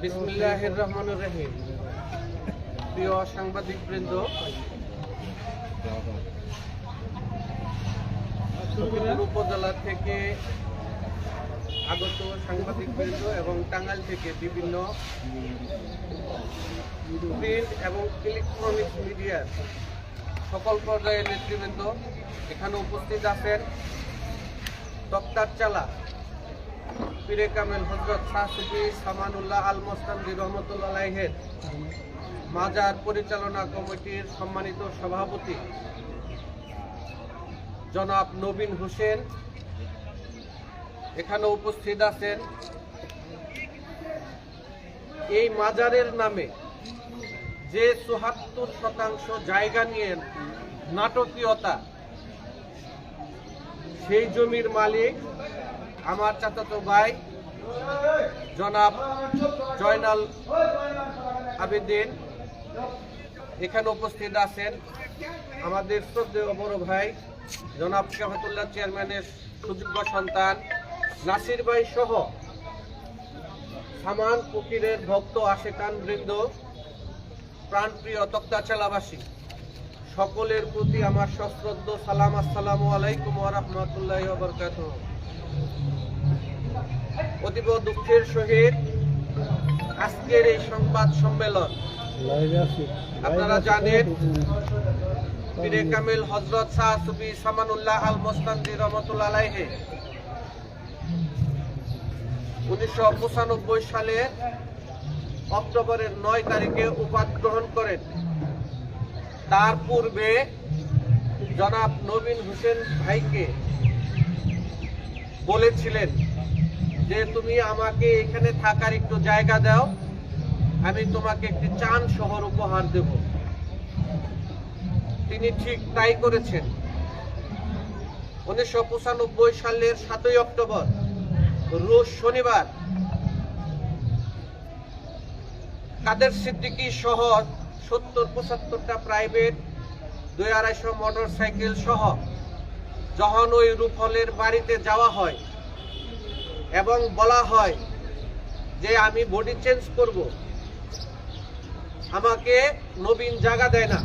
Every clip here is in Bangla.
বিসমিল্লাহির রহমানির রহিম। প্রিয় সাংবাদিক বৃন্দ, উপজেলা থেকে আগত সাংবাদিক বৃন্দ এবং টাঙ্গাইল থেকে বিভিন্ন প্রিন্ট এবং ইলেকট্রনিক্স মিডিয়ার সকল পর্যায়ের নেতৃবৃন্দ এখানে উপস্থিত আছেন। তক্তার চালা পীরে কামেল হযরত শাহ সুফি সামানুল্লাহ আল মোস্তানজি রহমতুল্লাহ আলাইহির মাজার পরিচালনা কমিটির সম্মানিত সভাপতি জনাব নবীন হোসেন এখানে উপস্থিত আছেন। এই মাজারের নামে যে ৭৪% জায়গা নিয়ে নাটকীয়তা, সেই জমির মালিক আমার চাচাতো ভাই জনাব জয়নাল আবেদিন এখানে উপস্থিত আছেন। আমাদের শ্রদ্ধেয় বড় ভাই জনাব শফাতুল্লাহ চেয়ারম্যানের সুযোগ্য সন্তান নাসির ভাই সহ সামান ফকিরের ভক্ত আশেকান বৃন্দ, প্রাণপ্রিয় তক্তাচালাবাসী সকলের প্রতি আমার সশ্রদ্ধ সালাম। আসসালামু আলাইকুম ওয়া রাহমাতুল্লাহি ওয়া বারাকাতুহু। অতীব দুঃখের সহিত আজকের এই সংবাদ সম্মেলন, আপনারা জানেন পীরে কামেল হযরত শাহ সুফি সামানুল্লাহ আল মোস্তানজি রহমতুল্লাহ আলাইহি 1995 সালের অক্টোবরের 9 তারিখে উপাধি গ্রহণ করেন। তার পূর্বে জনাব নবীন হোসেন ভাইকে বলেছিলেন যে তুমি আমাকে এখানে থাকার একটু জায়গা দাও, আমি তোমাকে একটি চান শহর উপহার দেব। তিনি ঠিক তাই করেছেন। 1995 সালের 7 অক্টোবর রোজ শনিবার কাদের সিদ্দিকী সহ 70-75টা প্রাইভেট 200-250 মোটর সাইকেল সহ যখন ওই রুফলের বাড়িতে যাওয়া হয় এবং বলা হয় যে আমি বডি চেঞ্জ করব, আমাকে নবীন জায়গা দেয় না,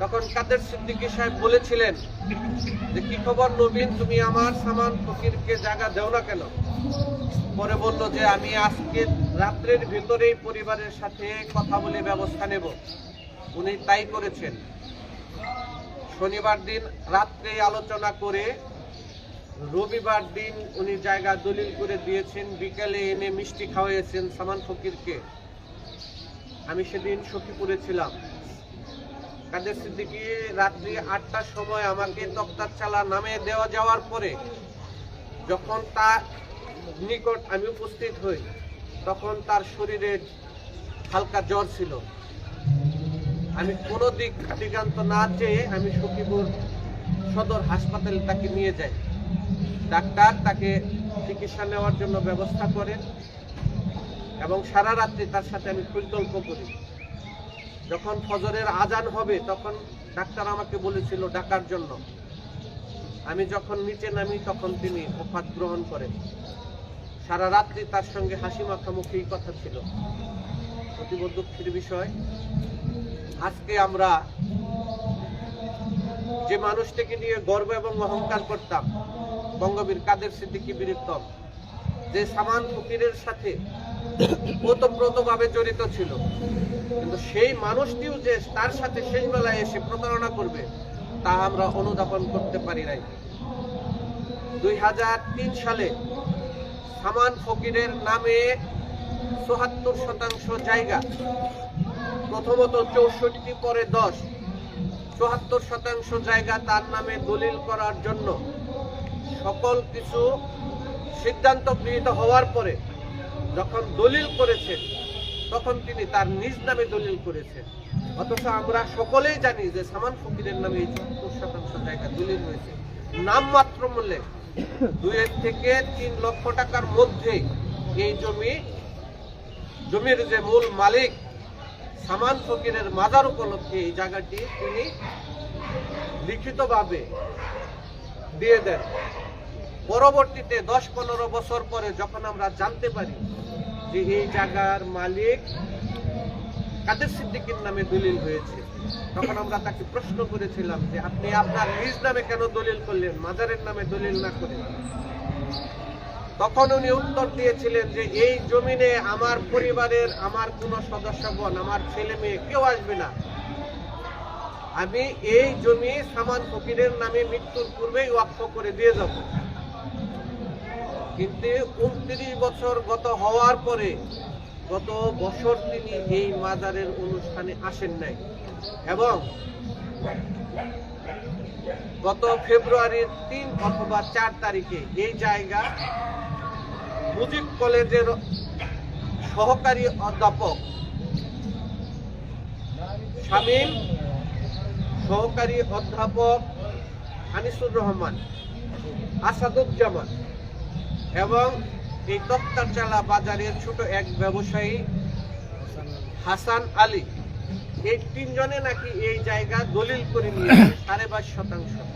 তখন কাদের সিদ্দিকী সাহেব বলেছিলেন যে কি খবর নবীন, তুমি আমার সামান ফকিরকে জায়গা দেও না কেন? পরে বলল যে আমি আজকে রাত্রের ভিতরেই পরিবারের সাথে কথা বলে ব্যবস্থা নেব। উনি তাই করেছেন। শনিবার দিন রাত্রে আলোচনা করে রবিবার দিন উনি জায়গা দলিল করে দিয়েছেন। বিকেলে এনে মিষ্টি খাওয়াইয়েছেন সামান ফকিরকে। আমি সেদিন সখীপুরে ছিলাম। কাদের সিদ্দিকী রাত্রি 8টার সময় আমাকে তক্তার চালা নামে দেওয়া যাওয়ার পরে যখন তার নিকট আমি উপস্থিত হই, তখন তার শরীরে হালকা জ্বর ছিল। আমি কোনো দিগান্ত না চেয়ে আমি সখীপুর সদর হাসপাতালে তাকে নিয়ে যাই। ডাক্তার তাকে চিকিৎসা নেওয়ার জন্য ব্যবস্থা করেন এবং সারা রাত্রি তার সাথে আমি পরিকল্প করি। যখন ফজরের আজান হবে তখন ডাক্তার আমাকে বলেছিল ডাকার জন্য। আমি যখন নিচে নামি তখন তিনি ওফাত গ্রহণ করেন। সারা রাত্রি তার সঙ্গে হাসি মাখামুখি কথা ছিল। অতীব দুঃখের বিষয়, আজকে আমরা যে মানুষটিকে নিয়ে গর্ব এবং অহংকার করতাম, বঙ্গবীর কাদের সিদ্দিকী বীরত্তম, যে সামান ফকিরের সাথে ওতপ্রোতভাবে জড়িত ছিল, কিন্তু সেই মানুষটিও যে তার সাথে শেষ বেলায় এসে প্রতারণা করবে তা আমরা অনুধাবন করতে পারি নাই। 2003 সালে সামান ফকিরের নামে ৭৪% জায়গা, প্রথমত 64 পরে 10, 74% জায়গা তার নামে দলিল করার জন্য সকল কিছু সিদ্ধান্ত গৃহীত হওয়ার পরে যখন দলিল করেছেন তখন তিনি তার নিজ নামে দলিল করেছেন। অথচ আমরা সকলেই জানি যে সামান ফকিরের নামে এই 74% জায়গা দলিল হয়েছে। নামমাত্র মূল্যে 2 থেকে 3 লক্ষ টাকার মধ্যে এই জমির যে মূল মালিক সামান ফকিরের মাজার উপলক্ষে এই জায়গাটি তিনি লিখিতভাবে দিয়ে দেন। পরবর্তীতে 10-15 বছর পরে যখন আমরা জানতে পারি যে এই জায়গার মালিক কাদের সিদ্দিকীর নামে দলিল হয়েছে, তখন আমরা তাকে প্রশ্ন করেছিলাম যে আপনি আপনার নিজ নামে কেন দলিল করলেন, মাজারের নামে দলিল না করে? তখন উনি উত্তর দিয়েছিলেন যে এই জমিনে আমার পরিবারের আমার কোনো সদস্যগণ, আমার ছেলে মেয়ে কেউ আসবে না, আমি এই জমি সামান ফকিরের নামে মৃত্যুর পূর্বেই ওয়াকফ করে দিয়ে যাব। কিন্তু 29 বছর গত হওয়ার পরে গত বছর তিনি এই মাজারের অনুষ্ঠানে আসেন নাই, এবং গত ফেব্রুয়ারির 3 অথবা 4 তারিখে এই জায়গা মুজিব কলেজের সহকারী অধ্যাপক শামীম, সহকারী অধ্যাপক আনিসুর রহমান, আসাদুজ্জামান এবং এই তক্তারচালা বাজারের ছোট এক ব্যবসায়ী হাসান আলী, এই 3 জনে নাকি এই জায়গা দলিল করে নিয়েছে 22.5%।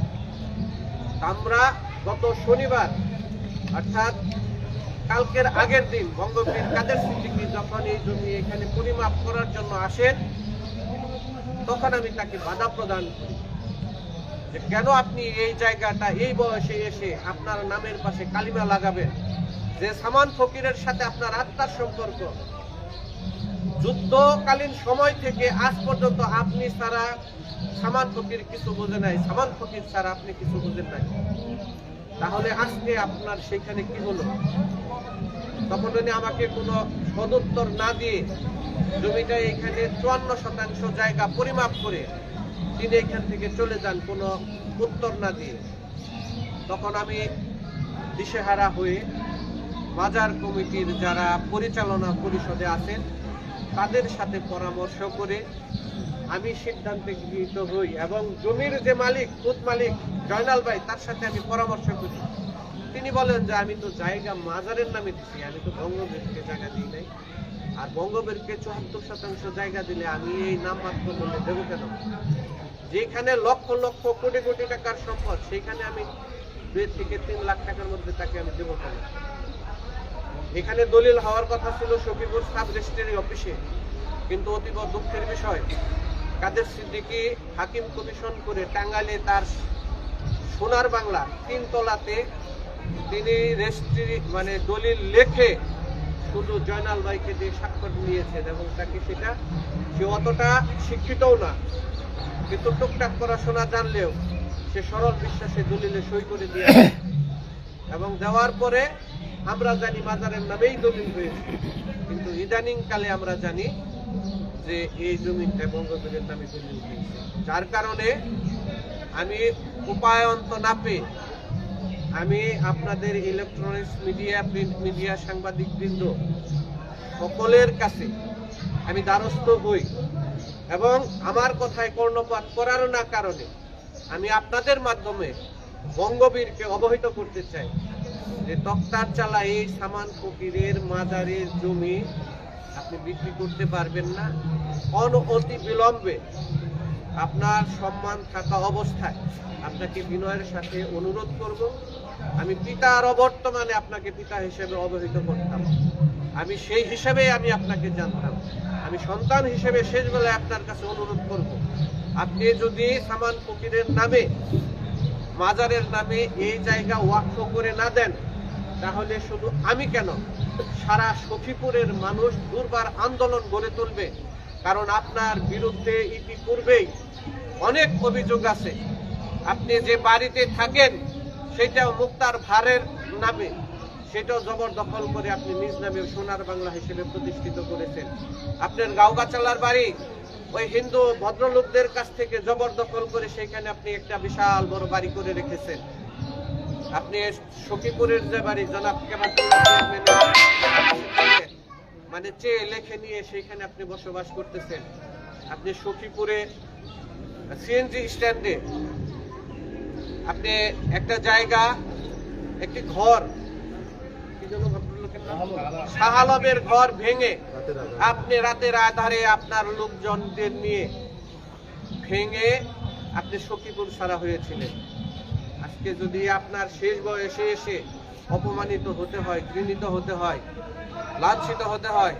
আমরা গত শনিবার অর্থাৎ কালকের আগের দিন বঙ্গবীর কাদের সিদ্দিকী যখন এই জমি এখানে পরিমাপ করার জন্য আসেন, তখন আমি তাকে বাধা প্রদান করি যে কেন আপনি এই জায়গাটা এই বয়সে এসে আপনার নামের পাশে কালিমা লাগাবেন, যে সামান ফকিরের সাথে আপনার আত্মার সম্পর্ক, যুদ্ধকালীন সময় থেকে আজ পর্যন্ত আপনি ছাড়া সামান ফকির কিছু বোঝে নাই, সামান ফকির ছাড়া আপনি কিছু বোঝেন নাই, তাহলে আজকে আপনার সেখানে কি হলো? তখন উনি আমাকে কোনো সদুত্তর না দিয়ে জমিটা এখানে 54% জায়গা পরিমাপ করে তিনি এখান থেকে চলে যান, কোনো উত্তর না দিয়ে। তখন আমি দিশেহারা হয়ে মাজার কমিটির যারা পরিচালনা পরিষদে আছেন তাদের সাথে পরামর্শ করে আমি সিদ্ধান্তে গৃহীত হই, এবং জমির যে মালিক, খুদ মালিক জয়নাল ভাই, তার সাথে আমি পরামর্শ করি। তিনি বলেন যে আমি তো জায়গা মাজারের নামে দিচ্ছি, আমি তো বঙ্গবীরকে জায়গা দিই নাই, আর বঙ্গবীরকে 74% জায়গা দিলে আমি এই নামমাত্র মূল্যে দেবো কেন? যেখানে লক্ষ লক্ষ কোটি কোটি টাকার সম্পদ, সেখানে আমি 2 থেকে 3 লাখ টাকার মধ্যে তাকে আমি দেবো কেন? এখানে দলিল হওয়ার কথা ছিল সখীপুর সাব রেজিস্ট্রি অফিসে, কিন্তু অতীব দুঃখের বিষয় কাদের সিদ্দিকী হাকিম কমিশন করে টাঙ্গাইলে তার সোনার বাংলা 3 তলাতে তিনি রেজিস্ট্রি মানে দলিল লেখে শুধু জয়নাল ভাইকে দিয়ে স্বাক্ষর নিয়েছেন, এবং তাকে সেটা সে অতটা শিক্ষিতও না, কিন্তু টুকটাক পড়াশোনা জানলেও সে সরল বিশ্বাসে দলিলে সই করে দিয়েছে, এবং দেওয়ার পরে আমরা জানি মাজারের নামেই দলিল হয়েছে, কিন্তু ইদানিং কালে আমরা জানি যে এই জমিটা বঙ্গবীরের নামে দলিল হয়েছে। যার কারণে আমি উপায়ন্ত না পেয়ে আমি আপনাদের ইলেকট্রনিক্স মিডিয়া, প্রিন্ট মিডিয়া, সাংবাদিকবৃন্দ সকলের কাছে আমি দ্বারস্থ হই, এবং আমার কথায় কর্ণপাত করার না কারণে আমি আপনাদের মাধ্যমে বঙ্গবীরকে অবহিত করতে চাই যে তক্তারচালা এই সামান ফকিরের মাজারের জমি আপনি বিক্রি করতে পারবেন না। অতি বিলম্বে আপনার সম্মান থাকা অবস্থায় আপনাকে বিনয়ের সাথে অনুরোধ করব, আমি পিতার অবর্তমানে আপনাকে পিতা হিসেবে অবহিত করতাম, আমি সেই হিসেবে আমি আপনাকে জানতাম, আমি সন্তান হিসেবে শেষ বেলায় আপনার কাছে অনুরোধ করব, আপনি যদি সামান ফকিরের নামে মাজারের নামে এই জায়গা ওয়াকফ করে না দেন, তাহলে শুধু আমি কেন সারা সখীপুরের মানুষ দুর্বার আন্দোলন গড়ে তুলবে। কারণ আপনার বিরুদ্ধে ইতিপূর্বেই অনেক অভিযোগ আছে, আপনি যে বাড়িতে থাকেন সেটাও মুক্তার ভারের নামে, সেটাও জবরদখল করে আপনি নিজ নামে সোনার বাংলা হিসেবে প্রতিষ্ঠিত করেছেন। আপনার গাওগাছালার বাড়ি ওই হিন্দু ভদ্রলোকদের কাছ থেকে জবরদখল করে সেখানে আপনি একটা বিশাল বড় বাড়ি করে রেখেছেন। আপনি সখীপুরের যে বাড়ি জনাব মানে চেয়ে লেখে নিয়ে সেখানে আপনি বসবাস করতেছেন। আপনি সখীপুরে সিএনজি স্ট্যান্ডে আপনি একটা জায়গা, একটি ঘর, শাহ আলমের ঘর ভেঙে আপনি রাতের আধারে আপনার লোকজনদের নিয়ে ভেঙে আপনি সখীপুর ছাড়া হয়েছিলেন। আজকে যদি আপনার শেষ বয়সে এসে অপমানিত হতে হয়, ঘৃণিত হতে হয়, লাঞ্ছিত হতে হয়,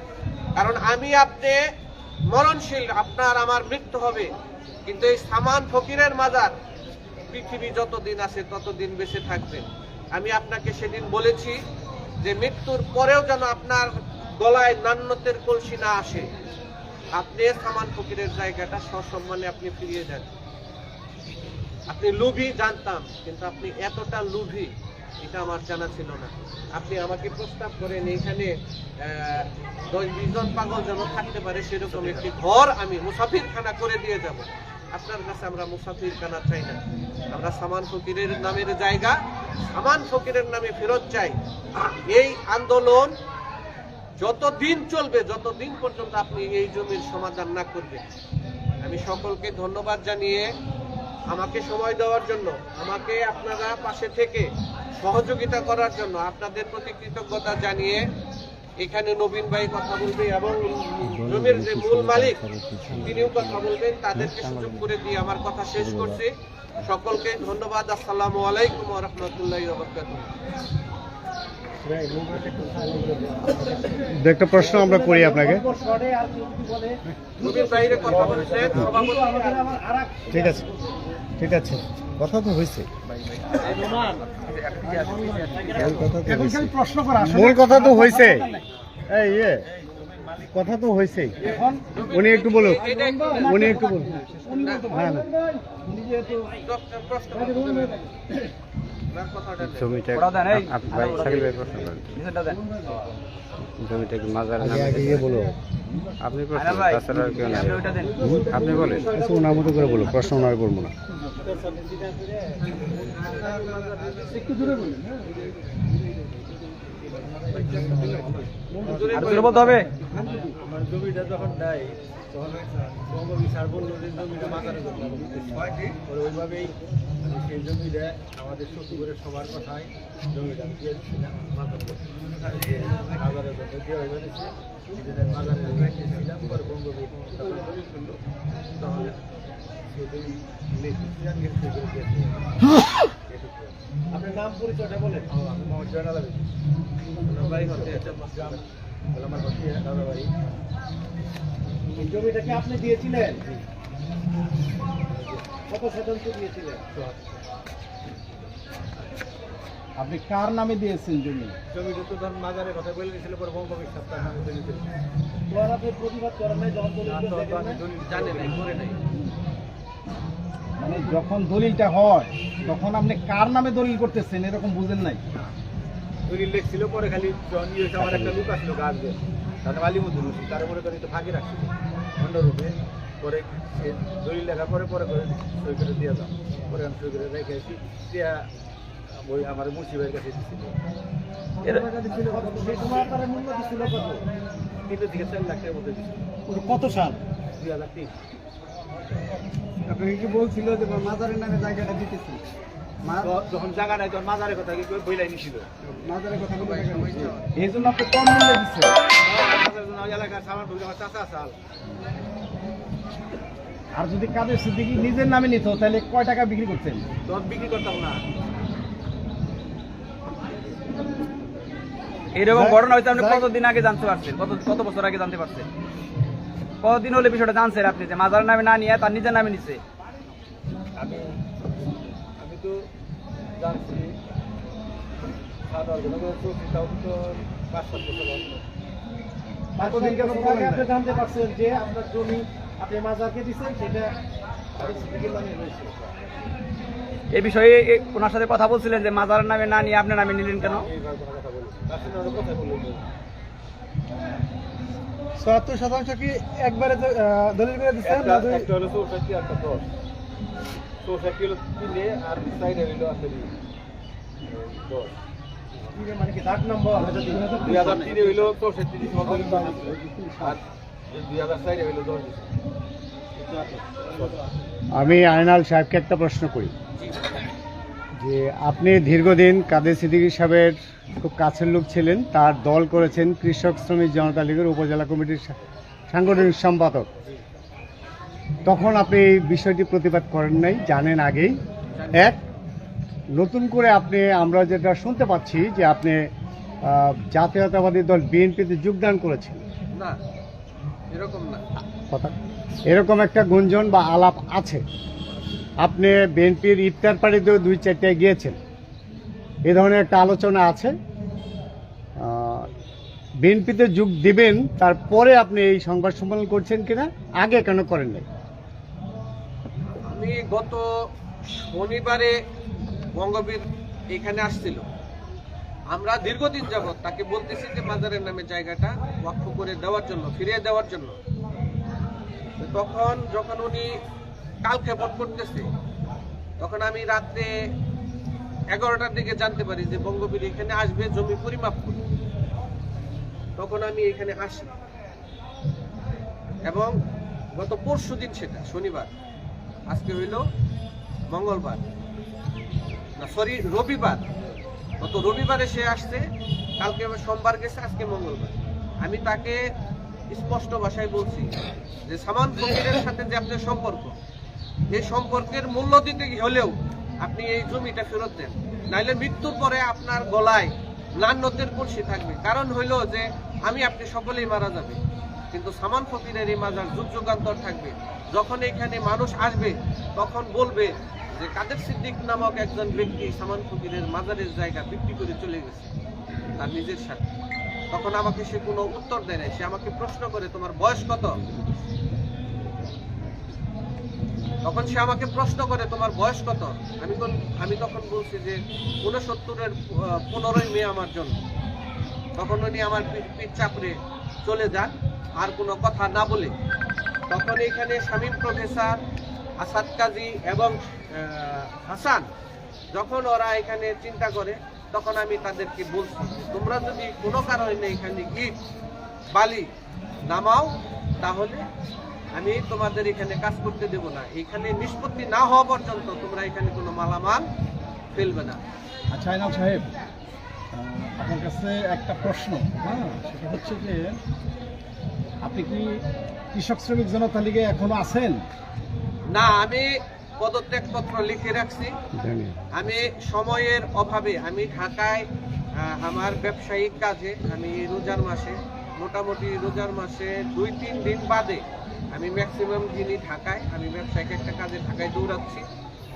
কারণ আমি আপনি মরণশীল, আপনার আমার মৃত্যু হবে, কিন্তু এই সামান ফকিরের মাজার পৃথিবী যতদিন আছে ততদিন বেঁচে থাকবে। আমি আপনাকে সেদিন বলেছি যে মৃত্যুর পরেও যেন আপনার গলায় নান্নতের কলসি না আসে, আপনি সামান ফকিরের জায়গাটা সসম্মানে আপনি ফিরিয়ে দেন। আপনি লোভী জানতাম, কিন্তু আপনি এতটা লোভী এটা আমার জানা ছিল না। আপনি আমাকে প্রস্তাব করেন এখানে 10-20 জন পাগল যেন থাকতে পারে সেরকম একটি ঘর আমি মুসাফিরখানা করে দিয়ে যাব। আপনার কাছে আমরা মুসাফিরখানা চাই না, আমরা সামান ফকিরের নামের জায়গা সামান ফকিরের নামে ফেরত চাই। এই আন্দোলন যতদিন চলবে, যতদিন পর্যন্ত আপনি এই জমির সমাধান না করবেন। আমি সকলকে ধন্যবাদ জানিয়ে আমাকে সময় দেওয়ার জন্য, আমাকে আপনারা পাশে থেকে সহযোগিতা করার জন্য আপনাদের প্রতি কৃতজ্ঞতা জানিয়ে এখানে নবীন ভাই কথা বলবে এবং জমির যে মূল মালিক তিনিও কথা বলবেন, তাদেরকে সুযোগ করে দিয়ে আমার কথা শেষ করছি। সকলকে ধন্যবাদ। আসসালামু আলাইকুম ওয়া রাহমাতুল্লাহি ওয়া বারাকাতুহু। একটা প্রশ্ন আমরা করি আপনাকে। নবীন ভাইরে কথা বলছেন সভাপতি। ঠিক আছে, ঠিক আছে, কথা তো হয়েছে, মূল কথা তো হয়েছে, এই কথা তো হয়েছে। উনি একটু বলুন, উনি একটু বলুন। হ্যাঁ, জমিটা কি মাজার বলো, আপনি তাছাড়া কেউ নাই, আপনি বলেন। ওনার মতো করে বলো, প্রশ্ন ওনার করবো না। বলতে হবে জমিটা যখন দেয় তখন বঙ্গবিচার বলল যে জমিটা মাজারে ওইভাবেই সেই জমিটা আমাদের শ্বশুরের সবার কথায় জমিটা দিয়ে দিচ্ছিলাম মাজারে জন্য দিয়ে হয়ে গেছে। মাজারে রেখেছিলাম পরে বঙ্গবীর তাহলে আপনার নাম পরিচয়টা বলেন। আমি মোহাম্মদ জয়নাল আবেদিন, বাড়ি হচ্ছে আমার দাদা বাড়ি। এই জমিটাকে আপনি দিয়েছিলেন? কত শতাংশ দিয়েছিলেন? আপনি কার নামে দিয়েছেন জমি? জমিটা তো ধরুন মাজারের কথা বলে দিয়েছিল, পরে বঙ্গবীর সপ্তাহ নামে বলে দিয়েছিল। আপনি প্রতিবাদ করেন নাই যখন জানে নাই, করে নাই। মানে যখন দলিলটা হয় তখন আপনি কার নামে দলিল করতেছেন এরকম বুঝেন নাই? দলিল লেখছিল, পরে খালি আমার একটা লোক আসলো গাছ দিয়ে, তাহলে আলিমুদ্দিন হোসেন, তার মনে করে তো ফাঁকি রাখছিল অন্যরূপে। পরে সে দলিল লেখার পরে পরে করে সই করে দিয়ে দাও, পরে আমি সই করে রেখে আসি দিয়া ওই আমার মুন্সিবের কাছে দিচ্ছিল। 3 থেকে 4 লাখ টাকার মধ্যে দিচ্ছিল। কত সাল? 2003। আপনাকে কি বলছিল যে মাজারের নামে জায়গাটা দিতেছি? যখন জায়গা নাই তখন মাজারের কথা কি বইলাই নিছিল, মাজারের কথা এই জন্য আপনি কম মূল্যে দিচ্ছেন। এলাকার সামান আমার চাচা সাল। আর যদি কাদের সিদ্দিকী নিজের নামে নিত তাহলে কয় টাকা বিক্রি করতেন? তখন বিক্রি করতাম না। এরকম ঘটনা হয়েছে আপনি কতদিন আগে জানতে পারছেন? কত বছর আগে জানতে পারছেন? কতদিন হলে বিষয়টা জানছেন আপনি যে মাজারের নামে না নিয়ে তার নিজের নামে নিচ্ছে? আমি তো জানছি 5-7 বছর কতদিন কেন আপনি জানতে পারছেন যে আপনার জমি আপনি মাজারকে দিচ্ছেন সেটা সিদ্দিকীর নামে রয়েছে? এই বিষয়ে ওনার সাথে কথা বলছিলেন যে মাজারের নামে না নিয়ে আপনার নামে নিলেন কেন? ৭০% কি একবারে দলিল করে দিচ্ছেন? একটা হলো 64 একটা 10। 64 হলো 3 আর 4 হলো আসলে 10। মানে কি দাগ নম্বর? 2003 হলো 64 আর 2004 হলো 10। আমি আয়নাল সাহেবকে একটা প্রশ্ন করি যে আপনি দীর্ঘদিন কাদের সিদ্দিকী সাহেবের খুব কাছের লোক ছিলেন, তার দল করেছেন কৃষক শ্রমিক জনতা লীগের উপজেলা কমিটির সাংগঠনিক সম্পাদক। তখন আপনি এই বিষয়টি প্রতিবাদ করেন নাই, জানেন আগেই। এক নতুন করে আমরা যেটা শুনতে পাচ্ছি যে আপনি জাতীয়তাবাদী দল বিএনপিতে যোগদান করেছেন, না, এরকম না। কথা এরকম একটা গুঞ্জন বা আলাপ আছে। আপনি বিএনপির ইফতার পার্টিতেও 2-4টায় গিয়েছেন, এ ধরনের একটা আলোচনা আছে। বিএনপিতে যোগ দিবেন তারপরে আপনি এই সংবাদ সম্মেলন করছেন কিনা, আগে কেন করেন নাই? আমি গত শনিবারে বঙ্গবীর এখানে আসছিল, আমরা দীর্ঘদিন যাবৎ তাকে বলতেছি যে মাজারের নামে জায়গাটা ওয়াকফ করে দেওয়ার জন্য, ফিরিয়ে দেওয়ার জন্য। তখন যখন উনি কালক্ষেপণ করতেছে, তখন আমি রাত্রে 11টার দিকে জানতে পারি যে বঙ্গবীর এখানে আসবে জমি পরিমাপ করতে। তখন আমি এখানে আসি এবং গত পরশুদিন, সেটা শনিবার, আজকে হইল মঙ্গলবার, না সরি রবিবার, গত রবিবারে সে আসছে, কালকে সোমবার গেছে, আজকে মঙ্গলবার। আমি তাকে স্পষ্ট ভাষায় বলছি যে সামান ফকিরের সাথে যে আপনার সম্পর্ক, এই সম্পর্কের মূল্য দিতে হলেও আপনি এই জমিটা ফেরত দেন, নাইলে মৃত্যুর পরে আপনার গলায় লান্নতের কলসি থাকবে। কারণ হইল যে আমি আপনি সকলেই মারা যাবে, কিন্তু সামান ফকিরের এই মাজার যুগ যুগান্তর থাকবে। যখন এখানে মানুষ আসবে তখন বলবে যে কাদের সিদ্দিক নামক একজন ব্যক্তি সামান ফকিরের মাজারের জায়গা বিক্রি করে চলে গেছে তার নিজের সাথে। তখন আমাকে সে কোনো উত্তর দেয় না, সে আমাকে প্রশ্ন করে তোমার বয়স কত? তখন সে আমাকে প্রশ্ন করে তোমার বয়স কত? আমি তখন বলছি যে 69-এর 15ই মে আমার জন্য। তখন উনি আমার পিঠ চাপড়ে চলে যান, আর কোনো কথা না বলে। তখন এখানে শামীম প্রফেসর, আসাদ কাজী এবং হাসান, যখন ওরা এখানে চিন্তা করে, তখন আমি তাদেরকে বলছি তোমরা যদি কোনো কারণে এখানে ইট বালি নামাও, তাহলে আমি তোমাদের এখানে কাজ করতে দেব না। এখানে নিষ্পত্তি না হওয়া পর্যন্ত তোমরা এখানে কোনো মালামাল ফেলবে না। আচ্ছা আইনাল সাহেব, আপনার কাছে একটা প্রশ্ন, হ্যাঁ, সেটা হচ্ছে যে আপনি কি কৃষক শ্রমিক জনতা লীগে এখনো আছেন? না, আমি পদত্যাগপত্র লিখে রাখছি। আমি সময়ের অভাবে আমি ঢাকায় আমার ব্যবসায়িক কাজে, আমি রোজার মাসে, মোটামুটি রোজার মাসে 2-3 দিন বাদে আমি ম্যাক্সিমাম দিনই ঢাকায়, আমি ব্যবসায়িক একটা কাজে ঢাকায় দৌড়াচ্ছি,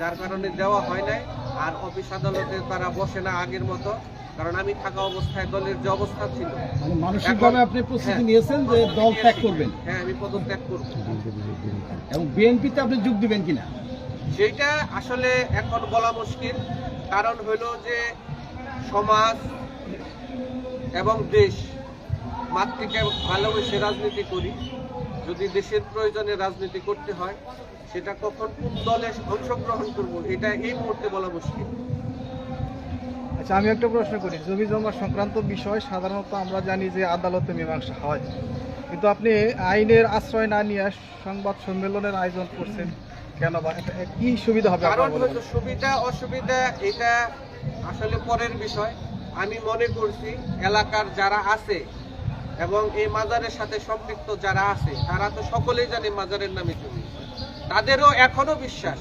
যার কারণে দেওয়া হয় নাই। আর অফিস আদালতে তারা বসে না আগের মতো, কারণ আমি থাকা অবস্থায় দলের যে অবস্থা ছিল। মানে মানসিকভাবে আপনি প্রস্তুতি নিয়েছেন যে দল ত্যাগ করবেন? হ্যাঁ, আমি পদত্যাগ করব। এবং বিএনপিতে আপনি যোগ দিবেন কিনা সেইটা আসলে এখন বলা মুশকিল। কারণ হলো যে সমাজ এবং দেশ, মাতৃকে ভালোবেসে রাজনীতি করি। যদি দেশের প্রয়োজনে রাজনীতি করতে হয়, সেটা কখন কোন দলে অংশগ্রহণ করব, এটা এই মুহূর্তে বলা মুশকিল। আচ্ছা, আমি একটা প্রশ্ন করি। জমি জমা সংক্রান্ত বিষয় সাধারণত আমরা জানি যে আদালতে মীমাংসা হয়, কিন্তু আপনি আইনের আশ্রয় না নিয়ে সংবাদ সম্মেলনের আয়োজন করছেন কেন, বা কি সুবিধা হবে? কারণ হয়তো সুবিধা অসুবিধা এটা আসলে পরের বিষয়। আমি মনে করছি এলাকার যারা আছে এবং এই মাজারের সাথে সম্পৃক্ত যারা আছে, তারা তো সকলেই জানে মাজারের নামে জমি। তাদেরও এখনো বিশ্বাস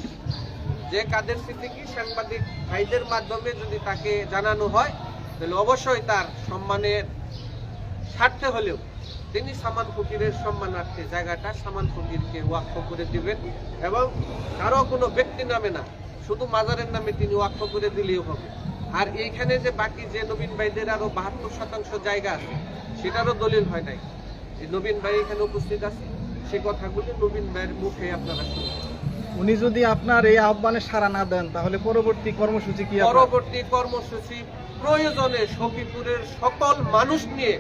যে কাদের সিদ্দিকী সাংবাদিক ভাইদের মাধ্যমে যদি তাকে জানানো হয়, তাহলে অবশ্যই তার সম্মানের স্বার্থে হলেও তিনি সামান ফকিরের সম্মানার্থে জায়গাটা সামান ফকিরকে ওয়াকফ করে দিবেন, এবং কারো কোনো ব্যক্তি নামে না, শুধু মাজারের নামে তিনি ওয়াকফ করে দিলেও হবে। আর এইখানে যে বাকি যে নবীন ভাইদের আরো 72% জায়গা আছে, সেটারও দলিল হয় নাই। এই নবীন ভাই এখানে উপস্থিত আছে, সে কথাগুলি নবীন ভাইয়ের মুখে আপনারা শুনবেন। উনি যদি আপনার এই আহ্বানে সাড়া না দেন, তাহলে পরবর্তী কর্মসূচি কি? পরবর্তী কর্মসূচি প্রয়োজনে সখীপুরের সকল মানুষ নিয়ে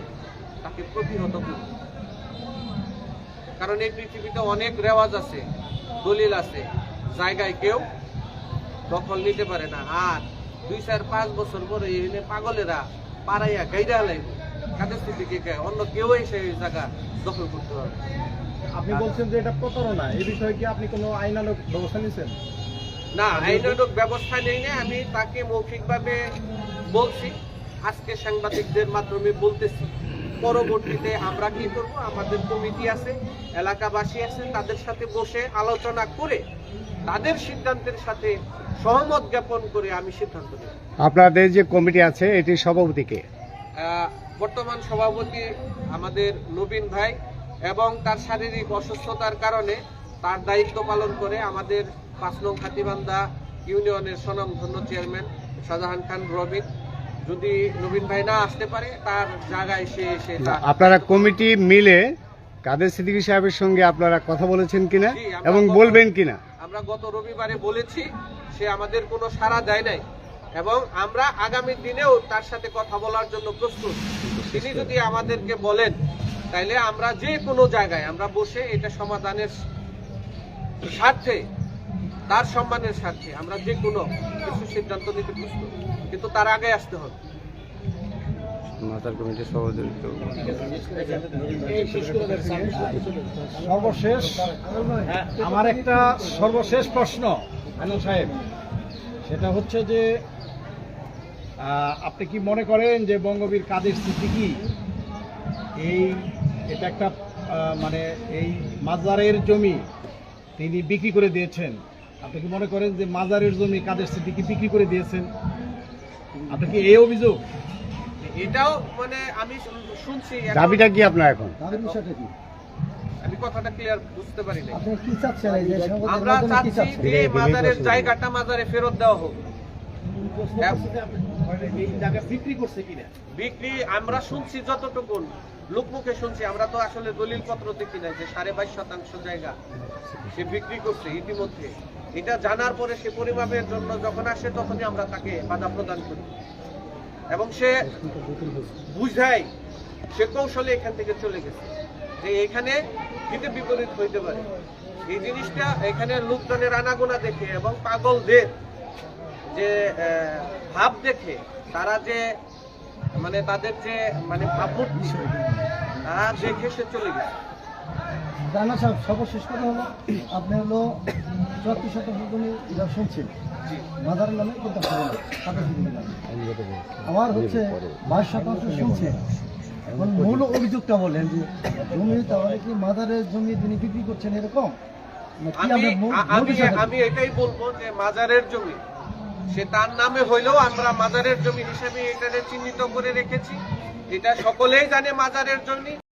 তাকে প্রতিহত করবে। কারণ এই পৃথিবীতে অনেক রেওয়াজ আছে, দলিল আছে, জায়গায় কেউ দখল নিতে পারে না। আর 2-4-5 বছর পরে এখানে পাগলেরা পাড়াইয়া গাইরা লাগবে, কাদের স্থিতিকে গায়ে অন্য কেউ এসে এই জায়গা দখল করতে পারবে। আপনি বলছেন যে এটা প্রতারণা, এই বিষয়ে কি আপনি কোনো আইনানুগ ব্যবস্থা নিয়েছেন? না, আইনানুগ ব্যবস্থা নেই না। আমি তাকে মৌখিকভাবে বলছি, আজকে সাংবাদিকদের মাধ্যমে বলতেছি পরবর্তীতে আমরা কি করব, আমাদের কমিটি আছে, এলাকাবাসী আছে, তাদের সাথে বসে আলোচনা করে তাদের সিদ্ধান্তের সাথে সহমত জ্ঞাপন করে আমি সিদ্ধান্ত নেব। আপনাদের যে কমিটি আছে এটির সভাপতি কে? বর্তমান সভাপতি আমাদের নবীন ভাই, এবং তার শারীরিক অসুস্থতার কারণে তার দায়িত্ব পালন করে আমাদের 5 নং হাতিবান্ধা ইউনিয়নের স্বনামধন্য চেয়ারম্যান শাহজাহান খান রবিন। যদি নবীন ভাই না আসতে পারে তার জায়গায় সে এসে আপনারা কমিটি মিলে কাদের সিদ্দিকী সাহেবের সঙ্গে আপনারা কথা বলেছেন কিনা জি, আমরা এবং বলবেন কিনা? আমরা গত রবিবারে বলেছি, সে আমাদের কোনো সাড়া দেয় নাই, এবং আমরা আগামী দিনেও তার সাথে কথা বলার জন্য প্রস্তুত। তিনি যদি আমাদেরকে বলেন তাইলে আমরা যে কোনো জায়গায় আমরা বসে এটা সমাধানের স্বার্থে, তার সম্মানের স্বার্থে আমরা যে কোনো কিছু সিদ্ধান্ত নিতে প্রস্তুত, কিন্তু তার আগে আসতে হবে। সর্বশেষ আমার একটা সর্বশেষ প্রশ্ন আইনুল সাহেব, সেটা হচ্ছে যে আপনি কি মনে করেন যে বঙ্গবীর কাদের সিদ্দিকী এটা একটা মানে এই মাজারের জমি তিনি বিক্রি করে দিয়েছেন? আপনি কি মনে করেন যে মাজারের জমি কাদের সিদ্দিকী বিক্রি করে দিয়েছেন? আপনি কি এই অভিযোগ? এটাও মানে আমি শুনছি, দাবিটা কি আপনার এখন? আমি কথাটা ক্লিয়ার বুঝতে পারি না। আপনি কি চাচ্ছেন? আমরা চাচ্ছি যে মাজারের জায়গাটা মাজারে ফেরত দেওয়া হোক। এই জায়গা বিক্রি করছে কিনা? বিক্রি আমরা শুনছি, যতটুকু লোকমুখে শুনছি, আমরা তো আসলে দলিল পত্র দেখি না যে 22.5% জায়গা সে বিক্রি করছে ইতিমধ্যে। এটা জানার পরে সে পরিমাপের জন্য যখন আসে তখনই আমরা তাকে বাধা প্রদান করি, এবং সে বুঝাই, সে কৌশলে এখান থেকে চলে গেছে যে এখানে হিতে বিপরীত হইতে পারে। এই জিনিসটা এখানে লোকজনের আনাগোনা দেখে এবং পাগলদের যে ভাব দেখে, তারা যে মানে তাদের যে মানে ভাবমূর্তি, তারা দেখে সে চলে গেছে। জানা সাহেব, সর্বশেষ কথা হলো, আপনি হলো 34% জমি যা শুনছেন মাদারের নামে, কিন্তু হবে না কাদের সিদ্দিকীর নামে। আমার হচ্ছে 22% শুনছেন। এখন মূল অভিযোগটা বলেন যে জমি তাহলে কি মাদারের জমি তিনি বিক্রি করছেন এরকম? আমি এটাই বলবো যে মাজারের জমি সে তার নামে হইলেও আমরা মাজারের জমি হিসেবে এটা চিহ্নিত করে রেখেছি। এটা সকলেই জানে মাজারের জমি।